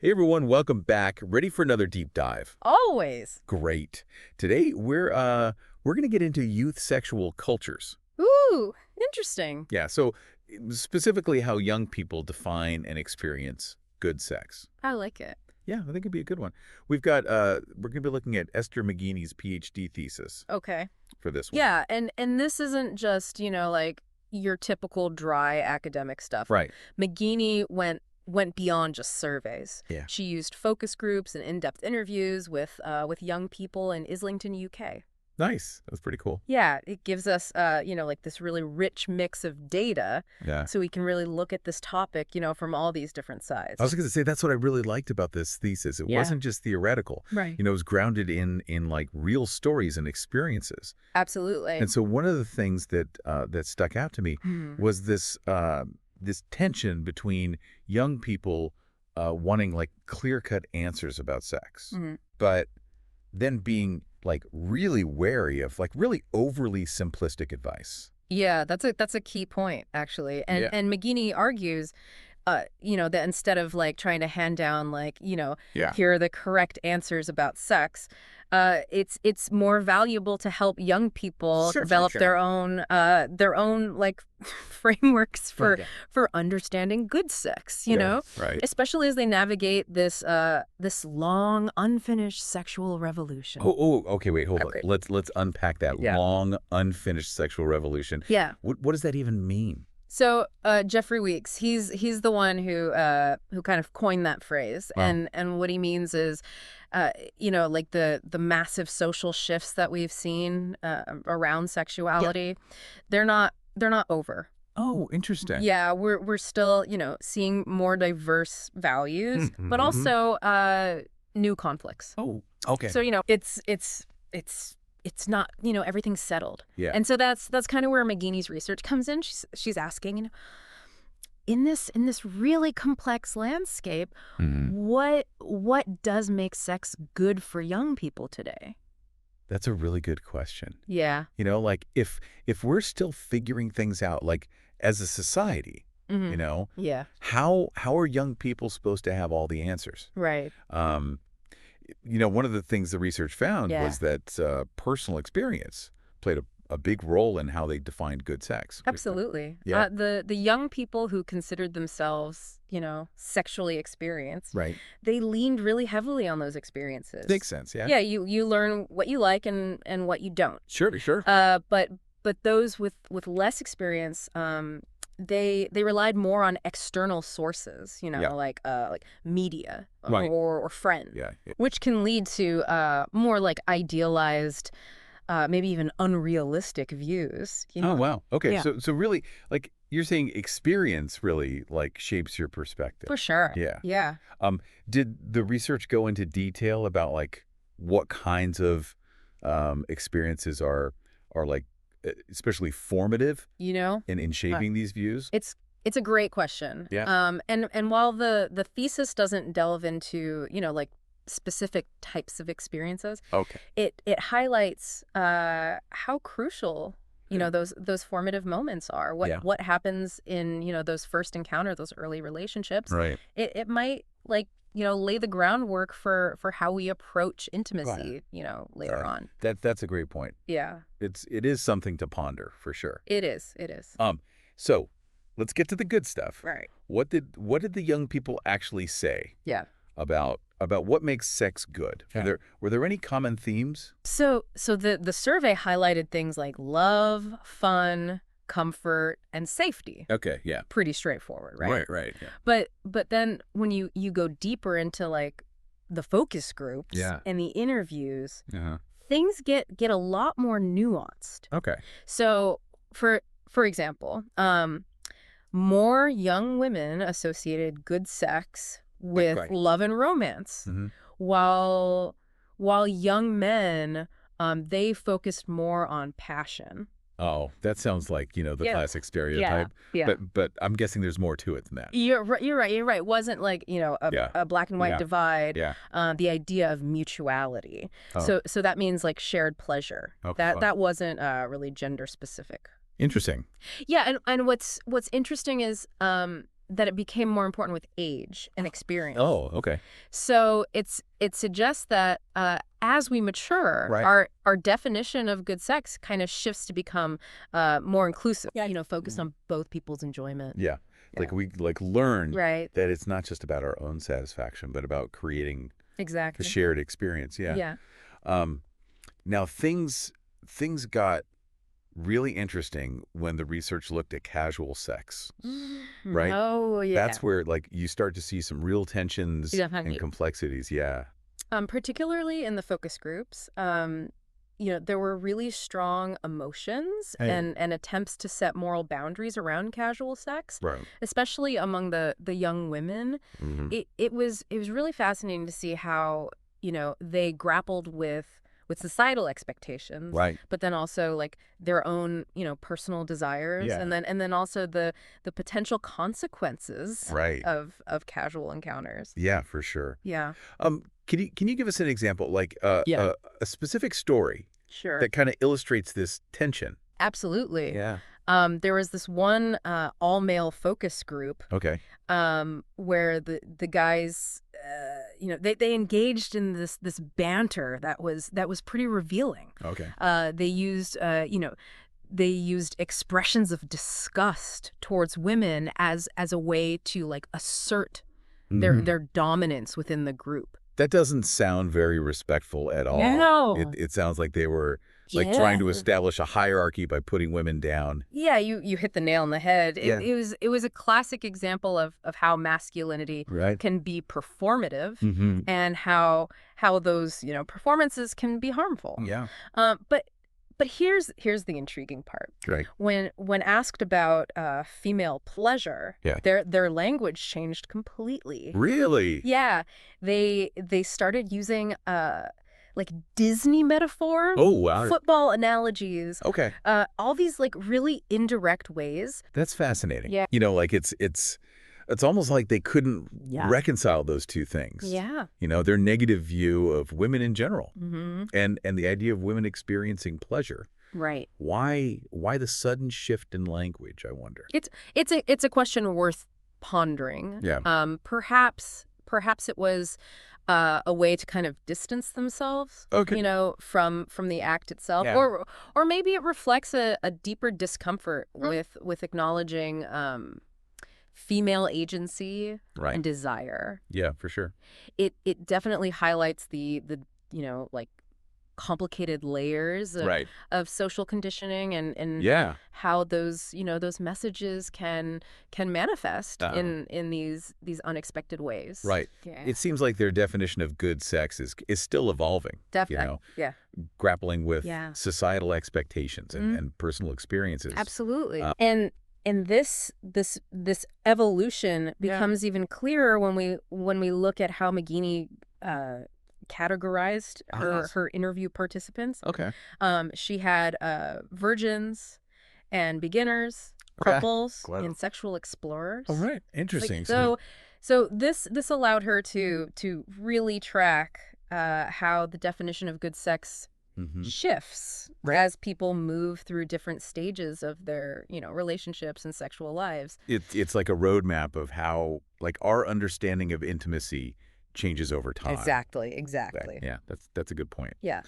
Hey everyone, welcome back. Ready for another deep dive? Always. Great. Today we're going to get into youth sexual cultures. Ooh, interesting. Yeah, so specifically how young people define and experience good sex. I like it. Yeah, I think it'd be a good one. We're going to be looking at Ester McGeeney's PhD thesis Okay. for this one. Yeah, and this isn't just, like your typical dry academic stuff. Right. McGeeney went beyond just surveys. Yeah. She used focus groups and in-depth interviews with young people in Islington, UK. Nice. That's pretty cool. Yeah, it gives us, like this really rich mix of data. Yeah. So we can really look at this topic, from all these different sides. I was going to say that's what I really liked about this thesis. It wasn't just theoretical. Right. It was grounded in like real stories and experiences. Absolutely. And so one of the things that that stuck out to me was this tension between young people wanting like clear-cut answers about sex, but then being like really wary of like really overly simplistic advice. Yeah, that's a key point, actually. And McGeeney argues, that instead of like trying to hand down like, here are the correct answers about sex, it's more valuable to help young people develop their own like frameworks for understanding good sex, Right. especially as they navigate this long unfinished sexual revolution. Okay, wait, hold on. Okay. Let's unpack that long unfinished sexual revolution. Yeah. What does that even mean? So Jeffrey Weeks, he's the one who kind of coined that phrase, and what he means is, like the massive social shifts that we've seen around sexuality, they're not over. Oh, interesting. Yeah, we're still seeing more diverse values, but also new conflicts. Oh, okay. So it's not, everything's settled. Yeah. And so that's kind of where McGeeney's research comes in. She's asking, in this really complex landscape, what does make sex good for young people today? That's a really good question. Yeah. Like if we're still figuring things out, like as a society, Yeah. how are young people supposed to have all the answers? Right. One of the things the research found was that personal experience played a big role in how they defined good sex. Absolutely. Yeah. The young people who considered themselves, sexually experienced, Right. they leaned really heavily on those experiences. Makes sense, yeah. Yeah, you learn what you like and what you don't. Sure. But those with less experience, they relied more on external sources, like media or friends, Yeah. which can lead to more like idealized, maybe even unrealistic views. Oh, wow. Okay. Yeah. So really, like you're saying experience really like shapes your perspective. For sure. Yeah. Yeah. Did the research go into detail about like what kinds of experiences are like especially formative, in shaping these views? It's a great question. Yeah. And while the thesis doesn't delve into, like specific types of experiences, Okay. it highlights how crucial, those formative moments are. What happens in, those first encounter, those early relationships. Right. It might lay the groundwork for how we approach intimacy, later on. That's a great point. Yeah. It is something to ponder for sure. It is. So let's get to the good stuff. Right. What did the young people actually say? Yeah. About what makes sex good? Yeah. Were there any common themes? So the survey highlighted things like love, fun, comfort, and safety. Okay, yeah. Pretty straightforward, right? Right. Yeah. But then when you go deeper into like the focus groups and the interviews, things get a lot more nuanced. Okay. So for example, more young women associated good sex with love and romance, while young men they focused more on passion. Oh, that sounds like, the classic stereotype. Yeah. But I'm guessing there's more to it than that. You're right. It wasn't like, a black and white divide. Yeah. The idea of mutuality. Oh. So that means like shared pleasure. Okay, that wasn't really gender specific. Interesting. Yeah, and what's interesting is that it became more important with age and experience. Oh, okay. So it suggests that as we mature, our definition of good sex kind of shifts to become more inclusive. Yeah, focused on both people's enjoyment. Yeah. Like we learn that it's not just about our own satisfaction, but about creating the shared experience. Yeah. Yeah. Now things got really interesting when the research looked at casual sex, right? Oh, yeah. That's where you start to see some real tensions and complexities. Yeah. Particularly in the focus groups, there were really strong emotions and attempts to set moral boundaries around casual sex, especially among the young women. It was really fascinating to see how, they grappled with societal expectations, but then also their own, personal desires, and then also the potential consequences of casual encounters. Yeah, for sure. Yeah. Can you give us an example, a specific story that kind of illustrates this tension? Absolutely. Yeah. There was this one all-male focus group. Okay. Where the guys, they engaged in this banter that was pretty revealing. Okay. They used expressions of disgust towards women as a way to assert their dominance within the group. That doesn't sound very respectful at all. No. It sounds like they were trying to establish a hierarchy by putting women down. Yeah, you hit the nail on the head. It was a classic example of how masculinity can be performative and how those performances can be harmful. Yeah. But here's the intriguing part. Right. When asked about female pleasure, their language changed completely. Really? Yeah, they started using Disney metaphors. Oh, wow. Football analogies. Okay. All these really indirect ways. That's fascinating. Yeah. It's almost like they couldn't reconcile those two things. Yeah. Their negative view of women in general, Mm-hmm. and the idea of women experiencing pleasure. Right. Why the sudden shift in language, I wonder? It's a question worth pondering. Yeah. Perhaps it was a way to kind of distance themselves, from the act itself, or maybe it reflects a deeper discomfort with acknowledging female agency and desire. Yeah, for sure. It definitely highlights the complicated layers of social conditioning and how those messages can manifest in these unexpected ways. Right. Yeah. It seems like their definition of good sex is still evolving. Definitely. Yeah. Grappling with societal expectations and personal experiences. Absolutely. And this evolution becomes even clearer when we look at how McGeeney categorized her interview participants. Okay. She had virgins and beginners, couples, and sexual explorers. All right. Interesting. So this allowed her to really track how the definition of good sex shifts as people move through different stages of their, relationships and sexual lives. It's like a roadmap of how our understanding of intimacy changes over time. Exactly. Yeah, that's a good point. Yeah.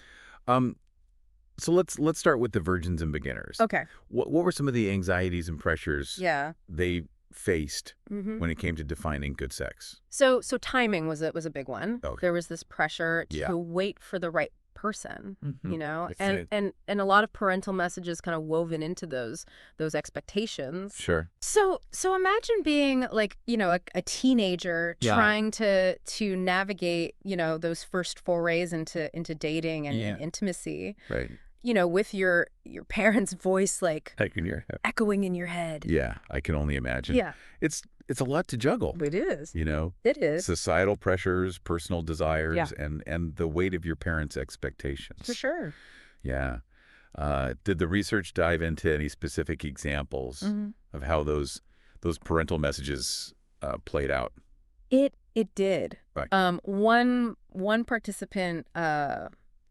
So let's start with the virgins and beginners. Okay. What were some of the anxieties and pressures they faced when it came to defining good sex? So timing was a big one. Okay. There was this pressure to wait for the right person, and a lot of parental messages kind of woven into those expectations. Sure. So imagine being a teenager trying to navigate those first forays into dating and intimacy. Right. With your parents' voice echoing in your head. Yeah, I can only imagine. Yeah. It's a lot to juggle. It is. It is. Societal pressures, personal desires, and the weight of your parents' expectations. For sure. Yeah. Did the research dive into any specific examples of how those parental messages played out? It did. Right. One participant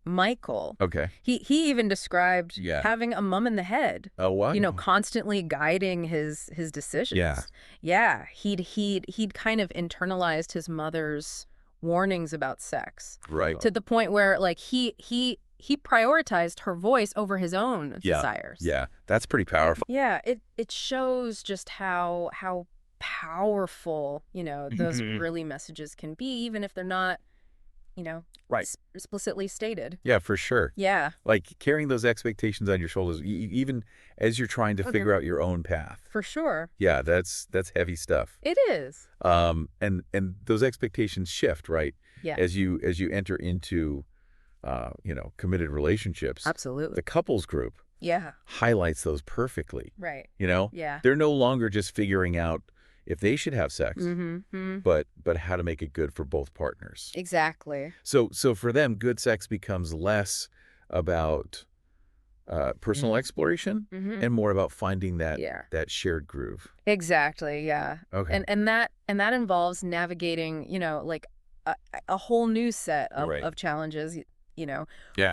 Michael. Okay. He even described having a mum in the head. Oh, what? Constantly guiding his decisions. Yeah. Yeah. He'd kind of internalized his mother's warnings about sex. Right. To the point where, like, he prioritized her voice over his own desires. Yeah. That's pretty powerful. Yeah. It shows just how powerful, those early messages can be, even if they're not, explicitly stated. Yeah, for sure. Yeah. Like carrying those expectations on your shoulders, even as you're trying to figure out your own path. For sure. Yeah, that's heavy stuff. It is. And those expectations shift, right? Yeah. As you enter into, committed relationships. Absolutely. The couples group. Yeah. Highlights those perfectly. Right. Yeah. They're no longer just figuring out if they should have sex, but how to make it good for both partners. Exactly. So for them, good sex becomes less about personal exploration and more about finding that shared groove. Exactly. Yeah. Okay. And that involves navigating, like a whole new set of challenges.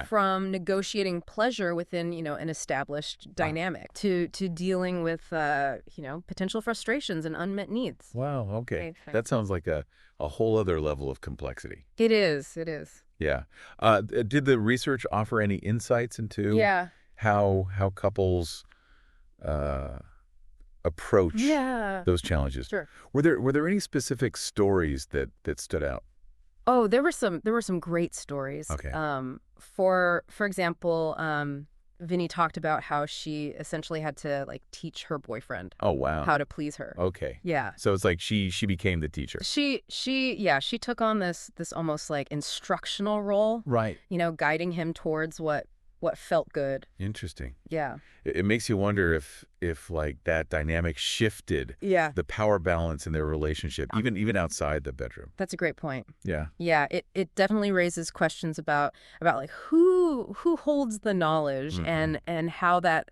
From negotiating pleasure within, an established dynamic to dealing with, potential frustrations and unmet needs. Wow. Okay. That sounds like a whole other level of complexity. It is. It is. Yeah. Did the research offer any insights into how couples approach those challenges? Sure. Were there any specific stories that stood out? Oh, there were some great stories. Okay. For example, Vinny talked about how she essentially had to teach her boyfriend. Oh, wow. How to please her. Okay. Yeah. So it's like she became the teacher. She took on this almost instructional role. Right. Guiding him towards what felt good. Interesting. Yeah. It makes you wonder if that dynamic shifted the power balance in their relationship, even outside the bedroom. That's a great point. Yeah. Yeah, it definitely raises questions about who holds the knowledge and how that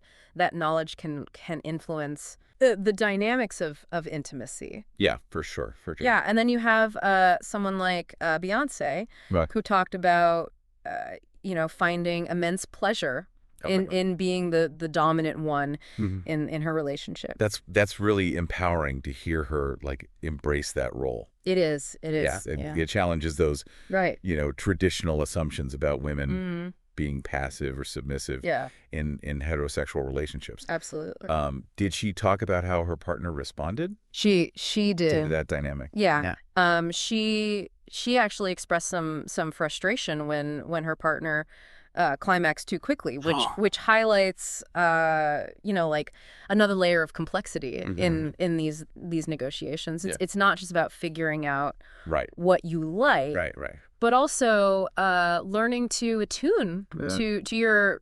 knowledge can influence the dynamics of intimacy. Yeah, for sure. Yeah, and then you have someone like Beyonce, who talked about finding immense pleasure in being the dominant one in her relationship. That's really empowering to hear her embrace that role. It is. Yeah, it challenges those traditional assumptions about women being passive or submissive in heterosexual relationships. Absolutely. Did she talk about how her partner responded? She did. To that dynamic. Yeah. She actually expressed some frustration when her partner climaxed too quickly, which highlights another layer of complexity in these negotiations. It's not just about figuring out what you like, but also learning to attune to your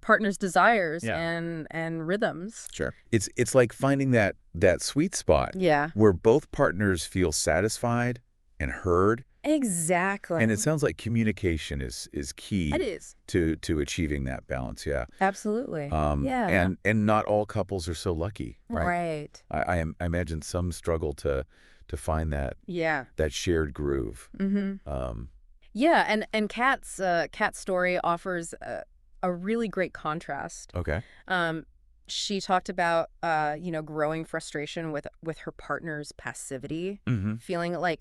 partner's desires and rhythms. Sure. It's like finding that sweet spot where both partners feel satisfied and heard. Exactly. And it sounds like communication is key. It is. To achieving that balance. Yeah. Absolutely. And not all couples are so lucky. Right. I imagine some struggle to find that shared groove. Yeah, and Kat's story offers a really great contrast. Okay. She talked about growing frustration with her partner's passivity, feeling like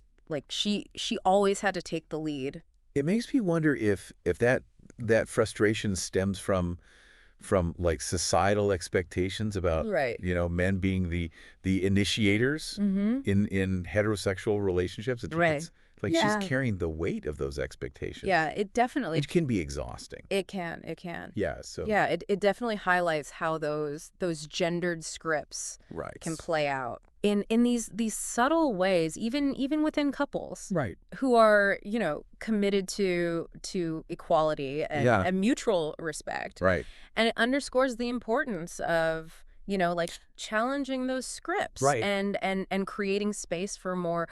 she always had to take the lead. It makes me wonder if that frustration stems from societal expectations about men being the initiators in heterosexual relationships. It's she's carrying the weight of those expectations. Yeah, it definitely. It can be exhausting. It can. Yeah. So. Yeah, it definitely highlights how those gendered scripts can play out in these subtle ways, even within couples, who are committed to equality and mutual respect, and it underscores the importance of challenging those scripts and creating space for more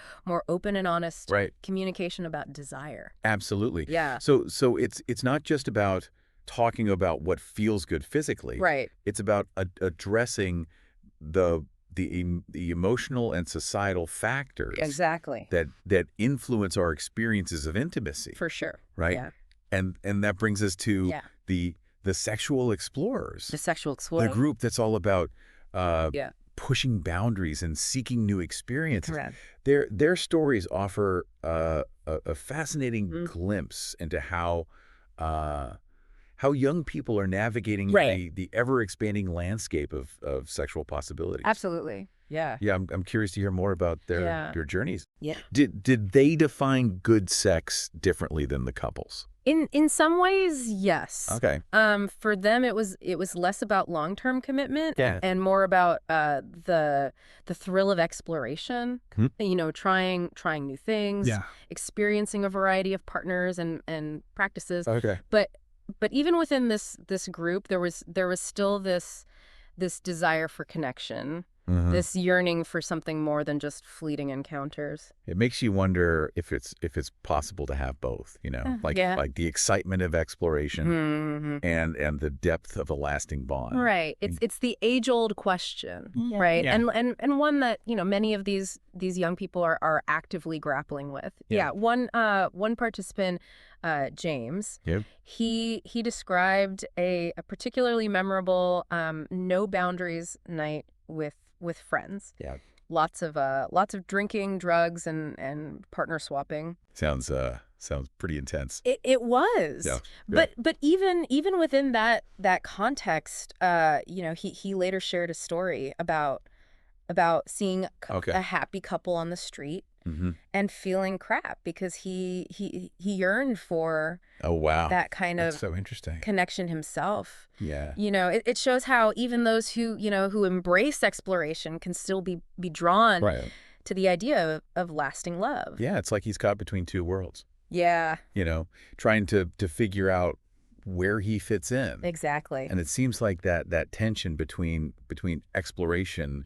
open and honest communication about desire. Absolutely. Yeah. So it's not just about talking about what feels good physically. It's about addressing the emotional and societal factors exactly that influence our experiences of intimacy. For sure. Right? Yeah. And that brings us to the sexual explorers. The sexual explorers. The group that's all about pushing boundaries and seeking new experiences. Correct. Their stories offer a fascinating glimpse into how young people are navigating the ever-expanding landscape of sexual possibilities. Absolutely. Yeah. Yeah, I'm curious to hear more about your journeys. Yeah. Did they define good sex differently than the couples? In some ways, yes. Okay. For them, it was less about long-term commitment and more about the thrill of exploration. You know, trying new things, experiencing a variety of partners and practices. Okay. But even within this group, there was still this desire for connection. This yearning for something more than just fleeting encounters. It makes you wonder if it's possible to have both, you know, like the excitement of exploration and the depth of a lasting bond. Right. It's the age-old question, right? Yeah. And one that, you know, many of these young people are actively grappling with. Yeah. One participant, James, he described a particularly memorable no boundaries night with friends. Yeah. Lots of drinking, drugs, and partner swapping. Sounds pretty intense. It was. Yeah. But even within that context, you know, he later shared a story about seeing a happy couple on the street and feeling crap because he yearned for that kind of so interesting connection himself. Yeah. You know, it shows how even those who embrace exploration can still be drawn to the idea of lasting love. Yeah, it's like he's caught between two worlds. Yeah. You know, trying to figure out where he fits in. Exactly. And it seems like that tension between exploration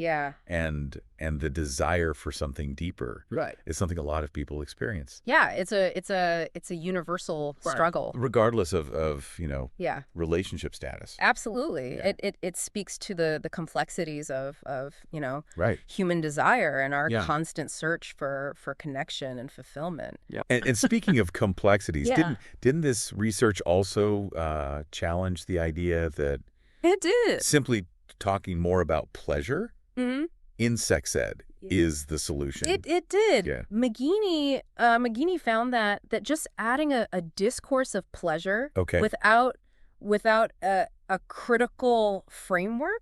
and the desire for something deeper is something a lot of people experience. Yeah, it's a universal struggle. Regardless of you know, relationship status. Absolutely. Yeah. It speaks to the complexities of you know, human desire and our constant search for connection and fulfillment. Yeah. And speaking of complexities, didn't this research also challenge the idea that it did simply talking more about pleasure in sex ed is the solution? It did. Yeah. McGeeney found that just adding a discourse of pleasure without a critical framework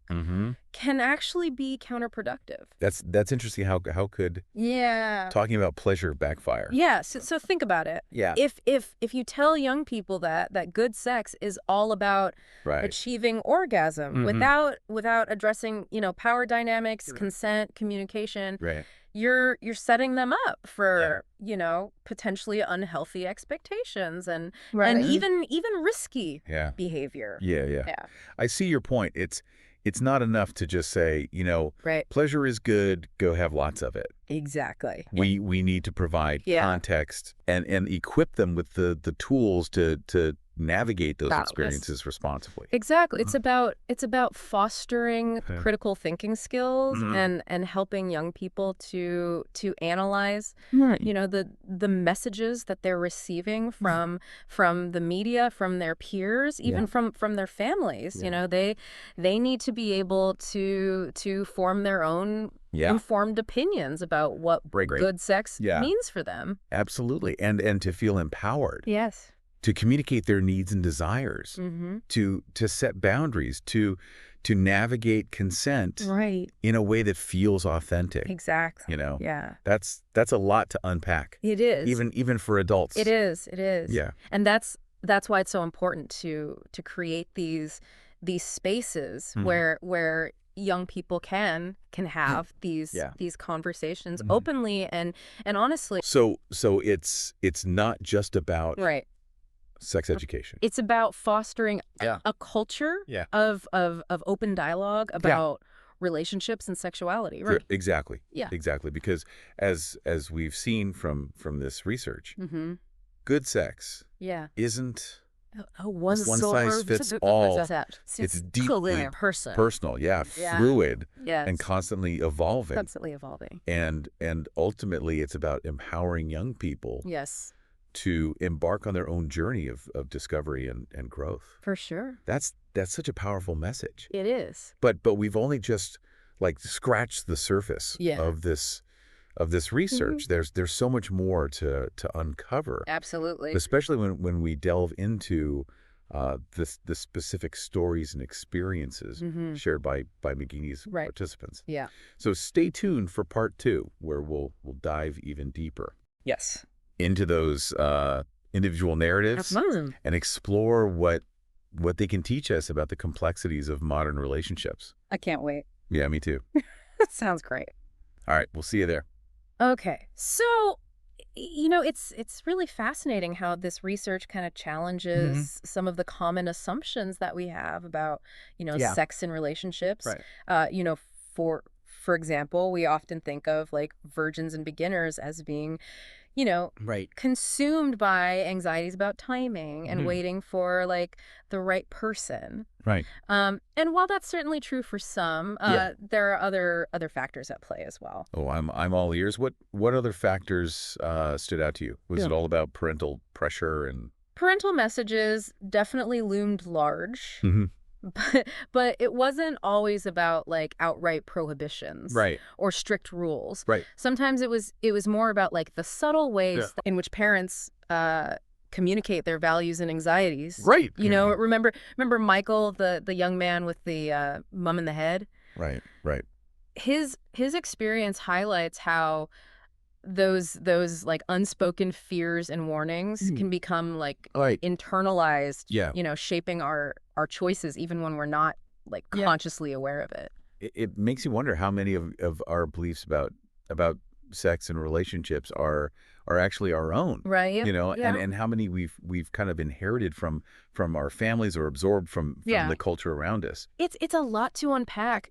can actually be counterproductive. That's interesting. How could talking about pleasure backfire? Yeah. So think about it. Yeah. If you tell young people that good sex is all about achieving orgasm without addressing, you know, power dynamics, consent, communication, you're setting them up for you know, potentially unhealthy expectations and even risky behavior. Yeah. I see your point. It's not enough to just say, you know, pleasure is good, go have lots of it. Exactly. We need to provide context and equip them with the tools to navigate those experiences responsibly. Exactly. It's about fostering critical thinking skills and helping young people to analyze you know, the messages that they're receiving from the media, from their peers, even from their families. You know, they need to be able to form their own informed opinions about what good sex means for them. Absolutely. And to feel empowered. Yes. To communicate their needs and desires, to set boundaries, to navigate consent in a way that feels authentic. Exactly. You know, that's a lot to unpack. It is. Even for adults. It is. Yeah. And that's why it's so important to create these spaces where young people can have these conversations openly and honestly. So it's not just about sex education. It's about fostering a culture of open dialogue about relationships and sexuality. Right. Exactly. Yeah. Exactly. Because as we've seen from this research, good sex isn't one size fits all. It's deeply personal, fluid, and constantly evolving. Constantly evolving. And ultimately, it's about empowering young people. to embark on their own journey of discovery and growth. For sure. That's such a powerful message. It is. But we've only just like scratched the surface of this research. There's so much more to uncover. Absolutely. Especially when we delve into the specific stories and experiences shared by McGeeney's participants. Yeah. So stay tuned for part 2, where we'll dive even deeper. Yes. Into those individual narratives and explore what they can teach us about the complexities of modern relationships. I can't wait. Yeah, me too. Sounds great. All right, we'll see you there. Okay. So, it's really fascinating how this research kind of challenges some of the common assumptions that we have about, sex in relationships. Right. For example, we often think of like virgins and beginners as being consumed by anxieties about timing and waiting for like the right person. Right. And while that's certainly true for some, there are other factors at play as well. Oh, I'm all ears. What other factors stood out to you? Was it all about parental pressure and parental messages definitely loomed large. But it wasn't always about like outright prohibitions or strict rules. Right. Sometimes it was more about like the subtle ways in which parents communicate their values and anxieties. Right. Remember Michael, the young man with the mum in the head? Right. Right. His experience highlights how those like unspoken fears and warnings can become like internalized, shaping our choices even when we're not like consciously aware of it. It makes you wonder how many of our beliefs about sex and relationships are actually our own, right? And how many we've kind of inherited from our families or absorbed from the culture around us. It's a lot to unpack,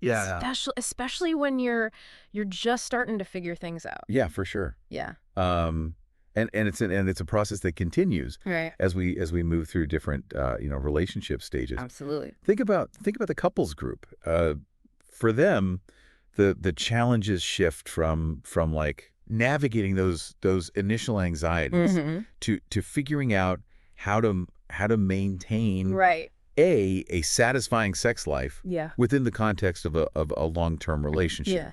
especially when you're just starting to figure things out. Yeah, for sure. Yeah. And it's a process that continues as we move through different relationship stages. Absolutely. Think about the couples group. For them, the challenges shift from like navigating those initial anxieties to figuring out how to maintain a satisfying sex life within the context of a long-term relationship.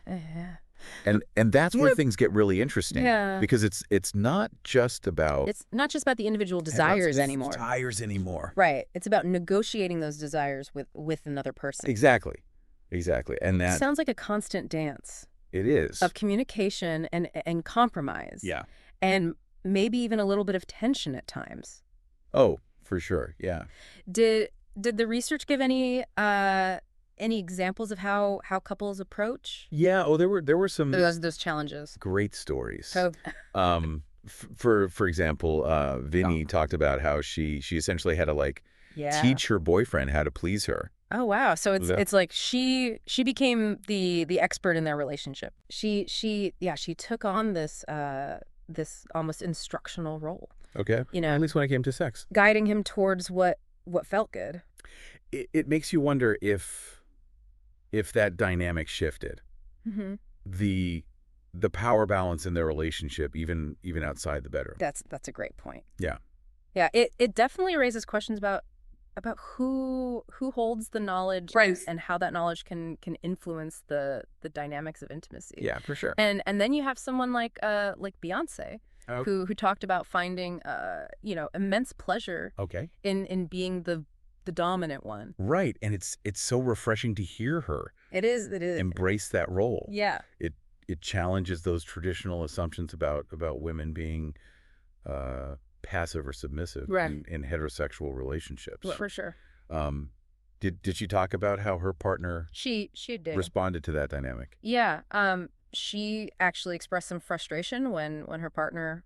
And that's where things get really interesting. Because it's not just about the individual desires anymore. Right. It's about negotiating those desires with another person. Exactly. And that sounds like a constant dance. It is. Of communication and compromise. Yeah. And maybe even a little bit of tension at times. Oh, for sure. Yeah. Did the research give any examples of how couples approach? Yeah. Oh, there were some those challenges. Great stories. Oh. For example, Vinny talked about how she essentially had to teach her boyfriend how to please her. Oh wow! So it's like she became the expert in their relationship. She took on this almost instructional role. Okay. At least when it came to sex, guiding him towards what felt good. It makes you wonder if that dynamic shifted, the power balance in their relationship, even outside the bedroom. That's a great point. Yeah. Yeah. It definitely raises questions about who holds the knowledge and how that knowledge can influence the dynamics of intimacy. Yeah, for sure. And then you have someone like Beyonce who talked about finding immense pleasure in being the dominant one. Right. And it's so refreshing to hear her. It is embrace that role. Yeah. It challenges those traditional assumptions about women being passive or submissive in heterosexual relationships. For sure. Did she talk about how her partner she did responded to that dynamic? Yeah. She actually expressed some frustration when her partner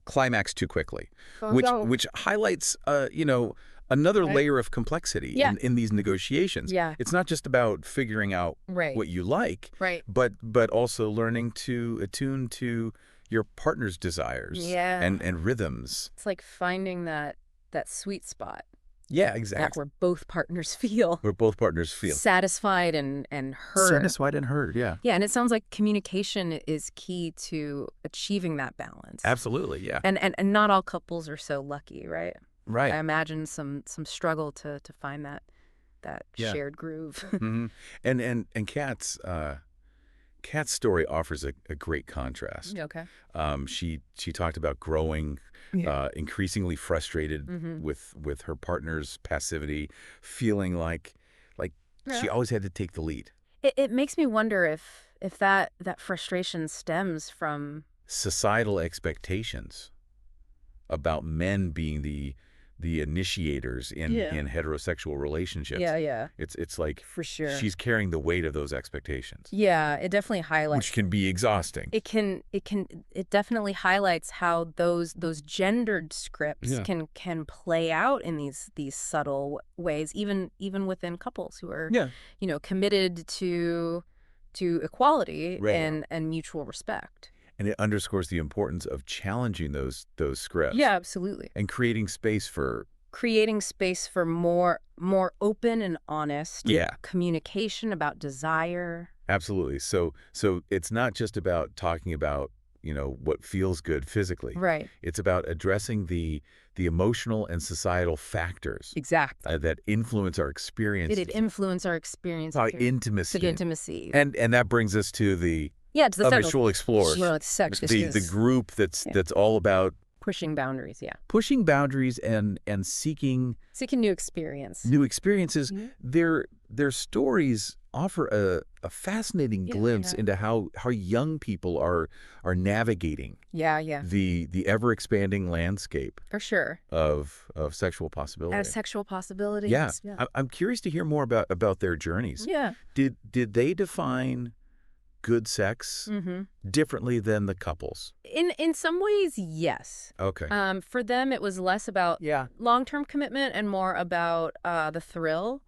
climaxed too quickly, which highlights another layer of complexity in these negotiations. Yeah. It's not just about figuring out what you like, but also learning to attune to your partner's desires and rhythms. It's like finding that sweet spot. Yeah, that exactly. where both partners feel Where both partners feel satisfied and heard. satisfied and heard. Yeah. Yeah, and it sounds like communication is key to achieving that balance. Absolutely. Yeah. And not all couples are so lucky, right? Right. I imagine some struggle to find that Yeah. shared groove. And Kat's story offers a great contrast. Okay. She talked about growing increasingly frustrated with her partner's passivity, feeling like she always had to take the lead. It makes me wonder if that frustration stems from Societal expectations about men being the initiators in heterosexual relationships. Yeah. It's like For sure. she's carrying the weight of those expectations. Yeah, it definitely highlights. Which can be exhausting. It definitely highlights how those gendered scripts can play out in these subtle ways, even within couples who are committed to equality and mutual respect. And it underscores the importance of challenging those scripts. Yeah, absolutely. And creating space for more open and honest communication about desire. Absolutely. So it's not just about talking about, what feels good physically. Right. It's about addressing the emotional and societal factors Exactly. that influence our experiences. It influence our experience. Our intimacy. Intimacy. And that brings us to the it's the which we'll explore. Sex. The group that's all about pushing boundaries. Yeah. Pushing boundaries and seeking new experience. New experiences. Their stories offer a fascinating glimpse into how young people are navigating the ever expanding landscape for sure of sexual possibility. Sexual possibilities. Yeah. I'm curious to hear more about their journeys. Yeah. Did they define good sex differently than the couples? In some ways, yes. Okay. For them, it was less about long-term commitment and more about the thrill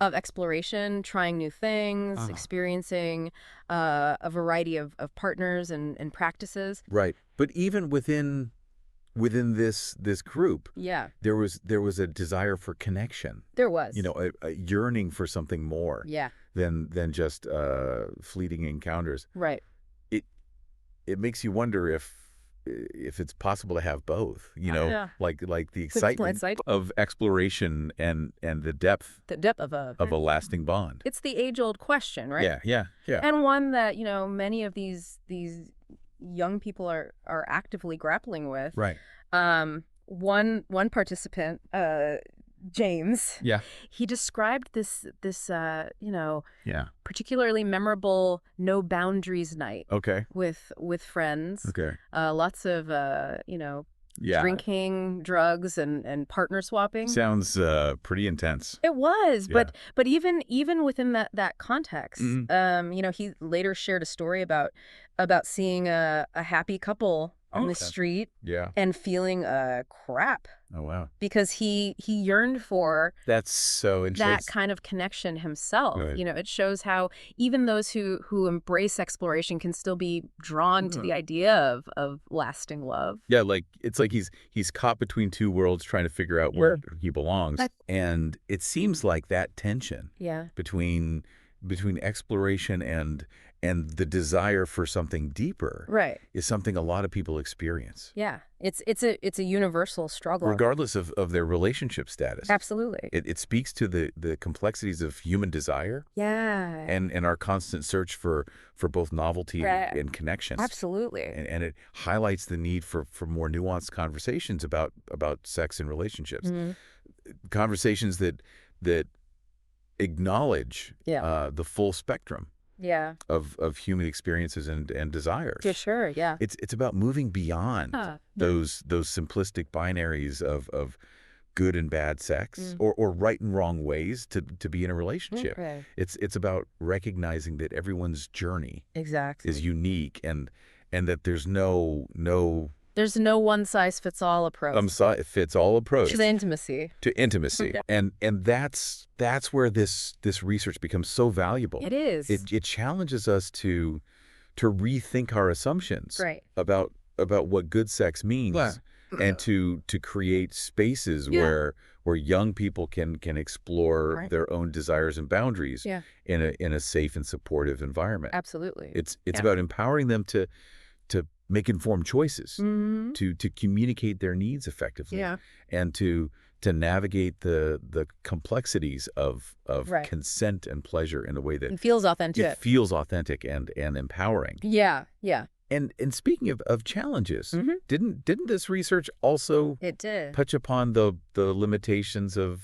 of exploration, trying new things, experiencing a variety of partners and practices. Right. But even within this group, there was a desire for connection. There was. A yearning for something more. Yeah. Than just fleeting encounters. Right. It makes you wonder if it's possible to have both. Like the excitement of exploration and the depth of a lasting bond. It's the age-old question, right? Yeah. And one that many of these young people are actively grappling with. Right. One participant, James. Yeah. He described this particularly memorable no boundaries night. Okay. With friends. Okay. Lots of drinking, drugs, and partner swapping. Sounds pretty intense. It was, but even within that context, he later shared a story about seeing a happy couple on the street and feeling crap. Oh, wow. Because he yearned for that's so interesting. That kind of connection himself. Right. It shows how even those who embrace exploration can still be drawn to the idea of lasting love. Yeah, it's like he's caught between two worlds trying to figure out where he belongs. And it seems like that tension between exploration and the desire for something deeper is something a lot of people experience. Yeah. It's a universal struggle. Regardless of their relationship status. Absolutely. It speaks to the complexities of human desire. Yeah. And our constant search for both novelty and connection. Absolutely. And it highlights the need for more nuanced conversations about sex and relationships. Conversations that acknowledge the full spectrum of human experiences and desires. For sure, yeah. It's about moving beyond those simplistic binaries of good and bad sex or right and wrong ways to be in a relationship. Okay. It's about recognizing that everyone's journey is unique and that there's no one-size-fits-all approach. Fits-all approach to intimacy. And that's where this research becomes so valuable. It is. It challenges us to rethink our assumptions about what good sex means and to create spaces where young people can explore their own desires and boundaries in a safe and supportive environment. Absolutely. It's about empowering them to make informed choices, to communicate their needs effectively, and to navigate the complexities of consent and pleasure in a way that it feels authentic. It feels authentic and empowering. Yeah. And speaking of challenges, didn't this research also touch upon the limitations of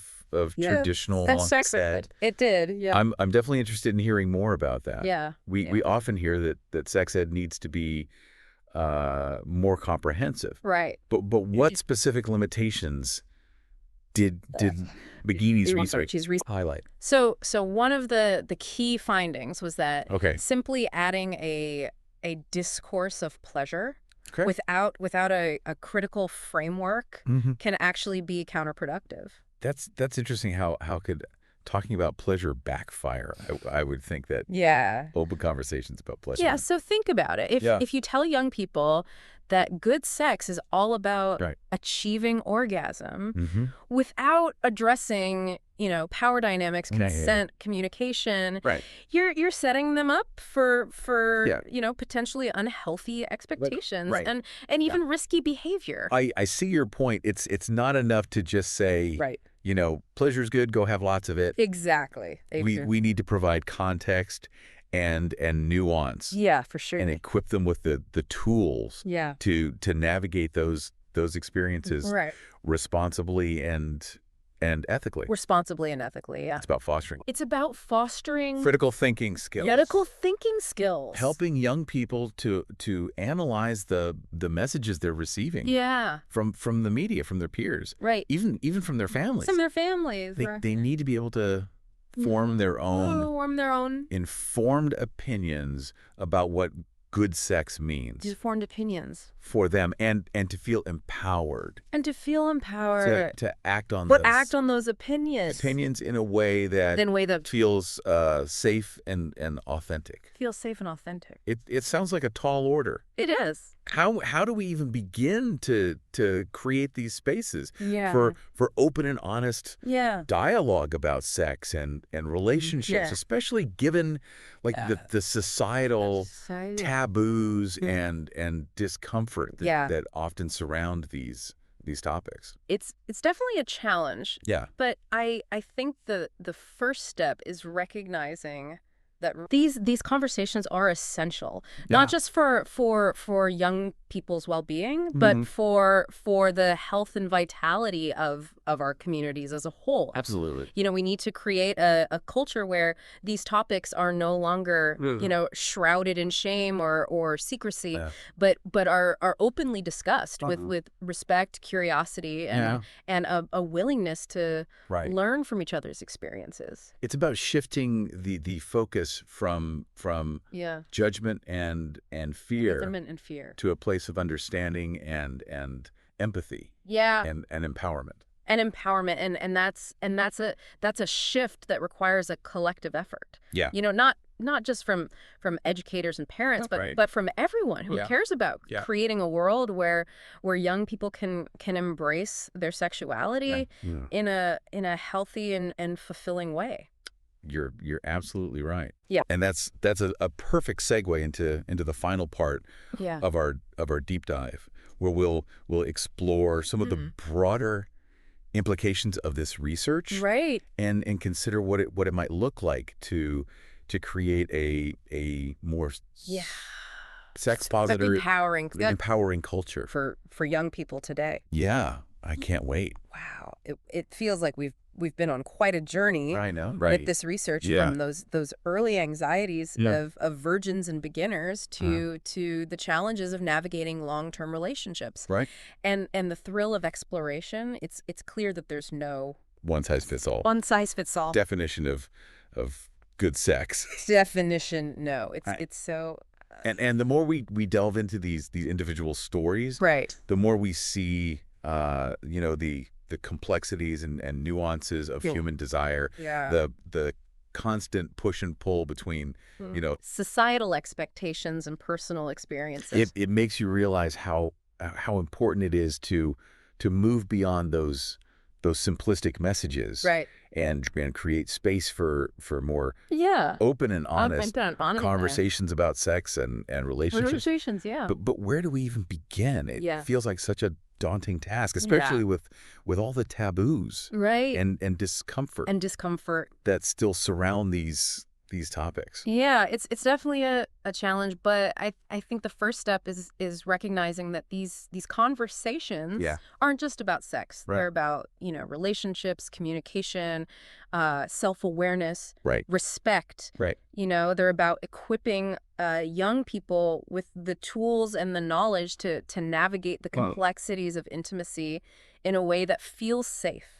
traditional sex ed? It did. Yeah. I'm definitely interested in hearing more about that. Yeah. We often hear that sex ed needs to be more comprehensive. Right. But what specific limitations did McGeeney's research highlight? So one of the key findings was that simply adding a discourse of pleasure without a critical framework can actually be counterproductive. That's interesting. How could talking about pleasure backfire? I would think that open conversations about pleasure. Yeah, so think about it. If you tell young people that good sex is all about achieving orgasm without addressing, power dynamics, consent, communication, you're setting them up for potentially unhealthy expectations and even risky behavior. I see your point. It's not enough to just say pleasure's good, go have lots of it. Exactly. We need to provide context and nuance. Yeah, for sure. And equip them with the tools to navigate those experiences responsibly and ethically. Responsibly and ethically, yeah. It's about fostering. It's about fostering critical thinking skills. Helping young people to analyze the messages they're receiving. From the media, from their peers. Right. Even from their families. From their families. They need to be able to form their own informed opinions about what good sex means. Informed opinions. For them and to feel empowered. To act on act on those opinions. Opinions in a way that feels safe and authentic. Feels safe and authentic. It sounds like a tall order. It is. How do we even begin to create these spaces for open and honest dialogue about sex and relationships, especially given the societal taboos and discomfort that often surround these topics? It's definitely a challenge. Yeah. But I think the first step is recognizing that these conversations are essential, not just for young people's well-being, but for the health and vitality of our communities as a whole. Absolutely. We need to create a culture where these topics are no longer, shrouded in shame or secrecy, but are openly discussed with respect, curiosity, and a willingness to learn from each other's experiences. It's about shifting the focus from judgment and fear to a place of understanding and empathy and empowerment. And that's a shift that requires a collective effort. Not just from educators and parents, but from everyone who cares about creating a world where young people can embrace their sexuality in a healthy and fulfilling way. You're absolutely right. Yeah. And that's a perfect segue into the final part of our deep dive, where we'll explore some of the broader implications of this research, and consider what it might look like to create a more sex positive, empowering culture for young people today. Yeah, I can't wait. Wow, it feels like we've been on quite a journey. I know, with this research, from those early anxieties of virgins and beginners to the challenges of navigating long-term relationships. And the thrill of exploration. It's clear that there's no one size fits all. Definition of good sex. No. It's so. And the more we delve into these individual stories, the more we see the complexities and nuances of human desire, the constant push and pull between societal expectations and personal experiences. It makes you realize how how important it is to move beyond those simplistic messages, right, and create space for more yeah, open and honest honest conversations about sex and relationships. conversations, yeah, But where do we even begin? It yeah, feels like such a daunting task, yeah, especially with all the taboos right, and discomfort that still surround these topics. Yeah, it's definitely a challenge, but I think the first step is recognizing that these conversations Yeah. aren't just about sex. Right. They're about, relationships, communication, self-awareness, Right. respect. Right. They're about equipping young people with the tools and the knowledge to navigate the complexities of intimacy in a way that feels safe,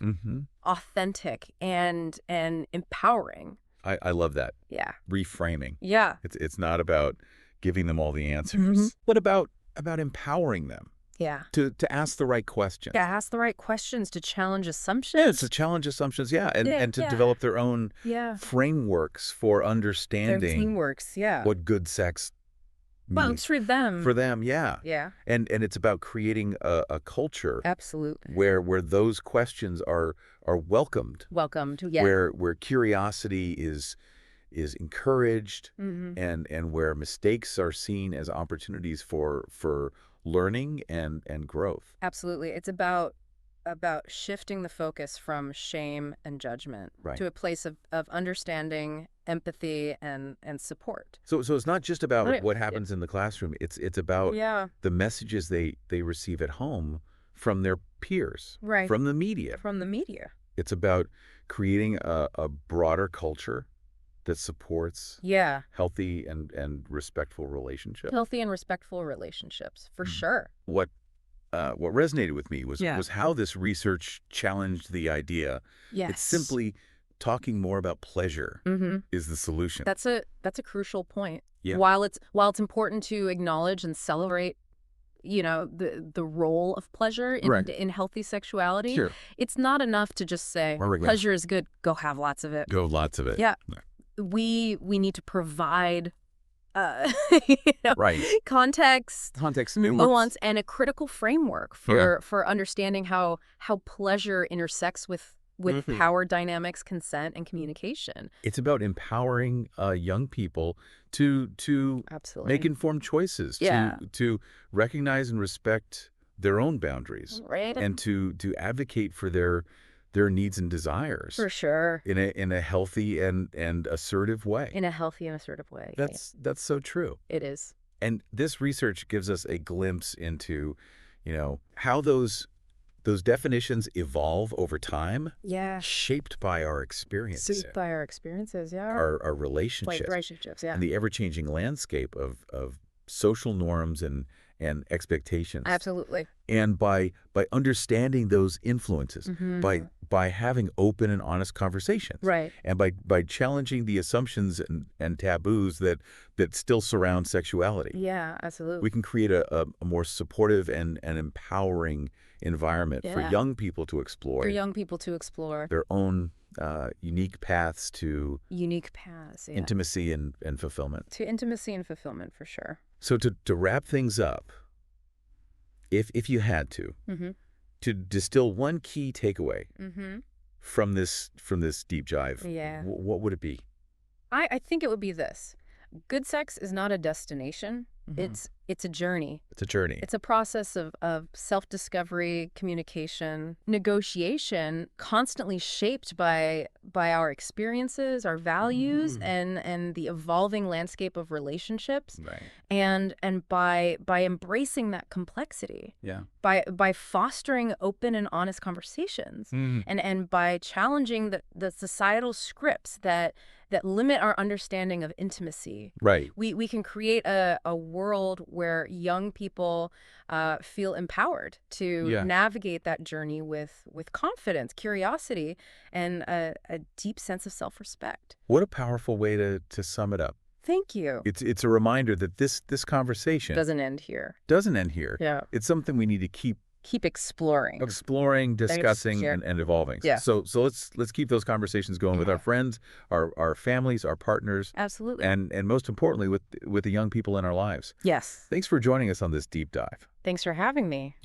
authentic, and empowering. I love that. Yeah. Reframing. Yeah. It's not about giving them all the answers, but about empowering them. Yeah. To ask the right questions. Yeah, ask the right questions, to challenge assumptions. Yeah, to challenge assumptions, and to develop their own frameworks for understanding their teamworks, what good sex means. For them. For them, yeah. Yeah. And it's about creating a culture absolutely where those questions are welcomed. Welcomed, yeah. Where curiosity is encouraged, and where mistakes are seen as opportunities for learning and growth. Absolutely. It's about shifting the focus from shame and judgment to a place of understanding, empathy, and support. So it's not just about what happens in the classroom. It's about the messages they receive at home from their peers, from the media. It's about creating a broader culture that supports healthy and respectful relationships. Healthy and respectful relationships, for sure. What resonated with me was how this research challenged the idea. Yes. It's simply talking more about pleasure is the solution. That's a crucial point. Yeah. While it's important to acknowledge and celebrate the role of pleasure in healthy sexuality, sure, it's not enough to just say pleasure is good, go have lots of it. Go lots of it. Yeah. We need to provide context, nuance, and a critical framework for understanding how pleasure intersects with power dynamics, consent, and communication. It's about empowering young people to absolutely make informed choices, to recognize and respect their own boundaries, and to advocate for their needs and desires. For sure. In a healthy and assertive way. In a healthy and assertive way. That's so true. It is. And this research gives us a glimpse into, how those definitions evolve over time. Yeah. Shaped by our experiences. Shaped by our experiences, yeah. Our relationships. Yeah. And the ever-changing landscape of social norms and expectations. Absolutely. And by understanding those influences, by having open and honest conversations, and by challenging the assumptions and taboos that still surround sexuality. Yeah, absolutely. We can create a more supportive and empowering environment for young people to explore. Their own unique paths to intimacy and fulfillment. To intimacy and fulfillment, for sure. So to wrap things up, if you had to distill one key takeaway from this deep dive, what would it be? I think it would be this. Good sex is not a destination. It's a journey. It's a journey. It's a process of self-discovery, communication, negotiation, constantly shaped by our experiences, our values, and the evolving landscape of relationships. Right. And by embracing that complexity. Yeah. By fostering open and honest conversations, and by challenging the societal scripts that limit our understanding of intimacy. Right. We can create a world where young people feel empowered to navigate that journey with confidence, curiosity, and a deep sense of self-respect. What a powerful way to sum it up. Thank you. It's a reminder that this conversation doesn't end here. Yeah. It's something we need to keep keep exploring. Exploring, discussing, and evolving. Yeah. So let's keep those conversations going with our friends, our families, our partners. Absolutely. And most importantly, with the young people in our lives. Yes. Thanks for joining us on this deep dive. Thanks for having me.